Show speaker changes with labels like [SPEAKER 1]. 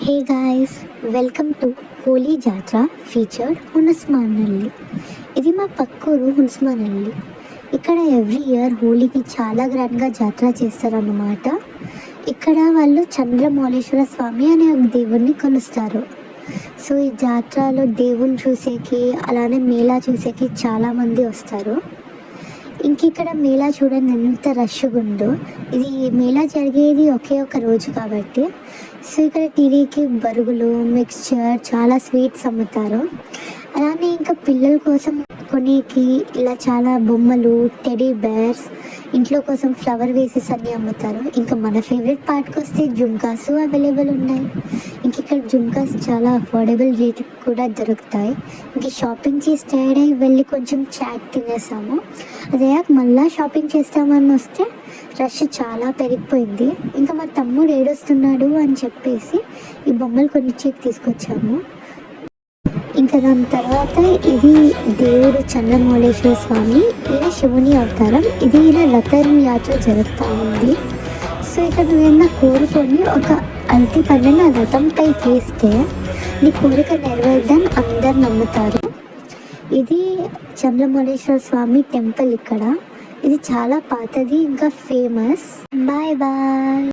[SPEAKER 1] Hey guys, welcome to Holi జాతర featured హునస్మానల్లి. ఇది మా పక్కూరు హునస్మానల్లి. ఇక్కడ ఎవ్రీ ఇయర్ హోలీకి చాలా గ్రాండ్గా జాతర చేస్తారన్నమాట. ఇక్కడ వాళ్ళు చంద్రమౌళేశ్వర స్వామి అనే ఒక దేవుణ్ణి కొలుస్తారు. సో ఈ జాతరలో దేవుని చూసేకి అలానే మేళా చూసేకి చాలామంది వస్తారు. ఇక్కడ మేళా చూడండి ఎంత రష్గా ఉందో. ఇది మేళా జరిగేది ఒకే ఒక రోజు కాబట్టి సో ఇక్కడ టీవీకి బరుగులు, మిక్స్చర్, చాలా స్వీట్స్ అమ్ముతారు. అలానే ఇంకా పిల్లల కోసం కొనేకి ఇలా చాలా బొమ్మలు, టెడీ బేర్స్, ఇంట్లో కోసం ఫ్లవర్ వేసెస్ అన్నీ అమ్ముతారు. ఇంకా మన ఫేవరెట్ పార్ట్కి వస్తే జుంకాసు అవైలబుల్ ఉన్నాయి. ఇక్కడ జుంకాస్ చాలా అఫోర్డబుల్ రేట్ కూడా దొరుకుతాయి. షాపింగ్ చేసి టైర్డ్ అయ్యి వెళ్ళి కొంచెం చాట్ తినేసాము. అదే మళ్ళీ షాపింగ్ చేస్తామని వస్తే రష్ చాలా పెరిగిపోయింది. ఇంకా మా తమ్ముడు ఏడొస్తున్నాడు అని చెప్పేసి ఈ బొమ్మలు కొనిచ్చేకి తీసుకొచ్చాము. ఇంకా దాని తర్వాత ఇది దేవుడు చంద్రమౌళేశ్వర స్వామి, ఈయన శివుని అవతారం. ఇది ఈయన రథం యాత్ర జరుగుతూ ఉంది. సో ఇక్కడ నువ్వేమన్నా కోరుకొని ఒక అరటి పండుని ఆ రథంపై వేస్తే నీ కోరిక నెరవేర్దని అందరు నమ్ముతారు. ఇది చంద్రమౌళేశ్వర స్వామి టెంపుల్. ఇక్కడ ఇది చాలా పాతది, ఇంకా ఫేమస్. Bye bye.